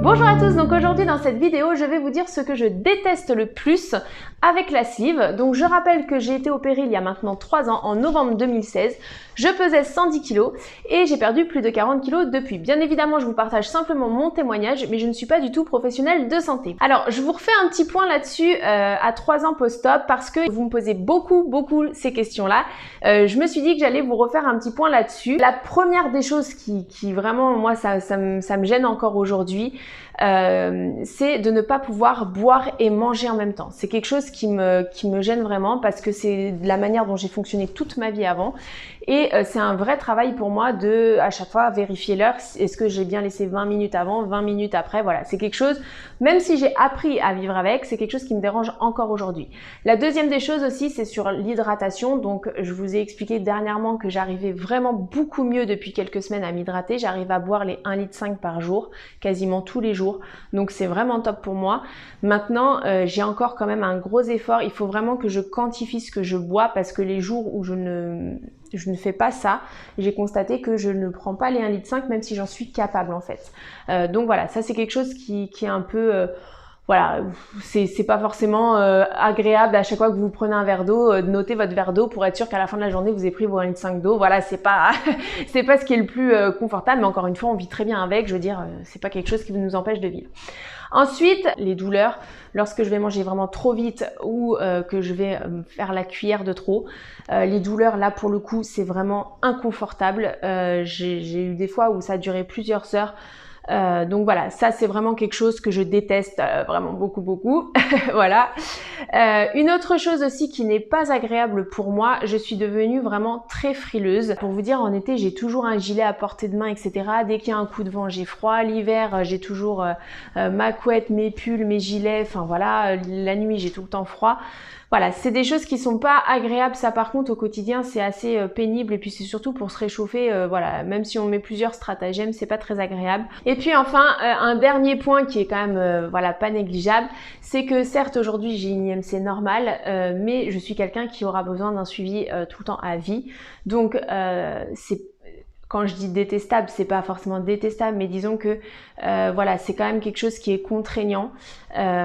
Bonjour à tous, donc aujourd'hui dans cette vidéo je vais vous dire ce que je déteste le plus avec la sleeve. Donc je rappelle que j'ai été opérée il y a maintenant 3 ans, en novembre 2016. Je pesais 110 kg et j'ai perdu plus de 40 kg depuis. Bien évidemment je vous partage simplement mon témoignage, mais je ne suis pas du tout professionnelle de santé. Alors je vous refais un petit point là-dessus à 3 ans post-op parce que vous me posez beaucoup ces questions-là. Je me suis dit que j'allais vous refaire un petit point là-dessus. La première des choses qui vraiment moi ça me gêne encore aujourd'hui, c'est de ne pas pouvoir boire et manger en même temps. C'est quelque chose qui me gêne vraiment parce que c'est la manière dont j'ai fonctionné toute ma vie avant et c'est un vrai travail pour moi de à chaque fois vérifier l'heure. Est-ce que j'ai bien laissé 20 minutes avant, 20 minutes après? Voilà, c'est quelque chose, même si j'ai appris à vivre avec, c'est quelque chose qui me dérange encore aujourd'hui. La deuxième des choses aussi, c'est sur l'hydratation. Donc je vous ai expliqué dernièrement que j'arrivais vraiment beaucoup mieux depuis quelques semaines à m'hydrater. J'arrive à boire les 1,5 litre par jour, quasiment tous les jours. Donc c'est vraiment top pour moi. Maintenant, j'ai encore quand même un gros effort. Il faut vraiment que je quantifie ce que je bois parce que les jours où je ne fais pas ça, j'ai constaté que je ne prends pas les 1,5 litre même si j'en suis capable en fait. Donc voilà, ça c'est quelque chose qui est un peu... voilà, c'est pas forcément agréable à chaque fois que vous prenez un verre d'eau, de noter votre verre d'eau pour être sûr qu'à la fin de la journée vous avez pris vos 1,5 litre d'eau. Voilà, c'est pas c'est pas ce qui est le plus confortable, mais encore une fois on vit très bien avec. Je veux dire, c'est pas quelque chose qui nous empêche de vivre. Ensuite, les douleurs, lorsque je vais manger vraiment trop vite ou que je vais faire la cuillère de trop. Les douleurs, là pour le coup, c'est vraiment inconfortable. J'ai eu des fois où ça a duré plusieurs heures. Donc voilà, ça c'est vraiment quelque chose que je déteste vraiment beaucoup. Voilà. Une autre chose aussi qui n'est pas agréable pour moi, je suis devenue vraiment très frileuse. Pour vous dire, en été j'ai toujours un gilet à portée de main, etc. Dès qu'il y a un coup de vent, j'ai froid. L'hiver, j'ai toujours ma couette, mes pulls, mes gilets. Enfin voilà, la nuit j'ai tout le temps froid. Voilà, c'est des choses qui sont pas agréables. Ça par contre au quotidien c'est assez pénible et puis c'est surtout pour se réchauffer. Voilà, même si on met plusieurs stratagèmes, c'est pas très agréable. Et puis enfin un dernier point qui est quand même voilà pas négligeable, c'est que certes aujourd'hui j'ai une IMC normale, mais je suis quelqu'un qui aura besoin d'un suivi tout le temps à vie. Donc c'est quand je dis détestable, c'est pas forcément détestable, mais disons que voilà, c'est quand même quelque chose qui est contraignant.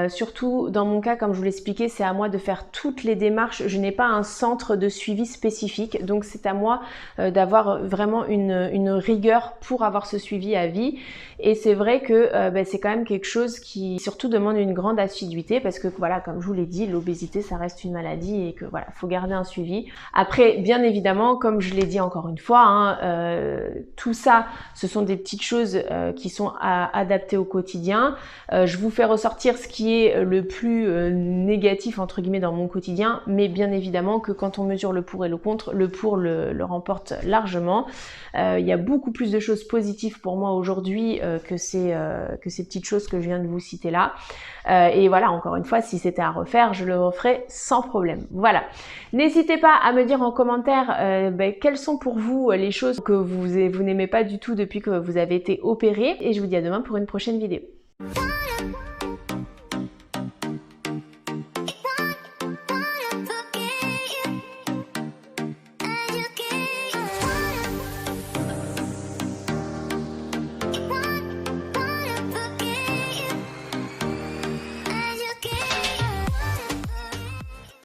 Surtout dans mon cas, comme je vous l'expliquais, c'est à moi de faire toutes les démarches. Je n'ai pas un centre de suivi spécifique, donc c'est à moi d'avoir vraiment une rigueur pour avoir ce suivi à vie. Et c'est vrai que c'est quand même quelque chose qui surtout demande une grande assiduité parce que voilà, comme je vous l'ai dit, l'obésité ça reste une maladie et que voilà, faut garder un suivi. Après, bien évidemment, comme je l'ai dit encore une fois, hein, tout ça, ce sont des petites choses qui sont adaptées au quotidien. Je vous fais ressortir ce qui est le plus négatif entre guillemets dans mon quotidien, mais bien évidemment que quand on mesure le pour et le contre, le pour le remporte largement. Il y a beaucoup plus de choses positives pour moi aujourd'hui que ces petites choses que je viens de vous citer là. Et voilà, encore une fois, si c'était à refaire, je le referais sans problème. Voilà. N'hésitez pas à me dire en commentaire quelles sont pour vous les choses que vous n'aimez pas du tout depuis que vous avez été opéré. Et je vous dis à demain pour une prochaine vidéo.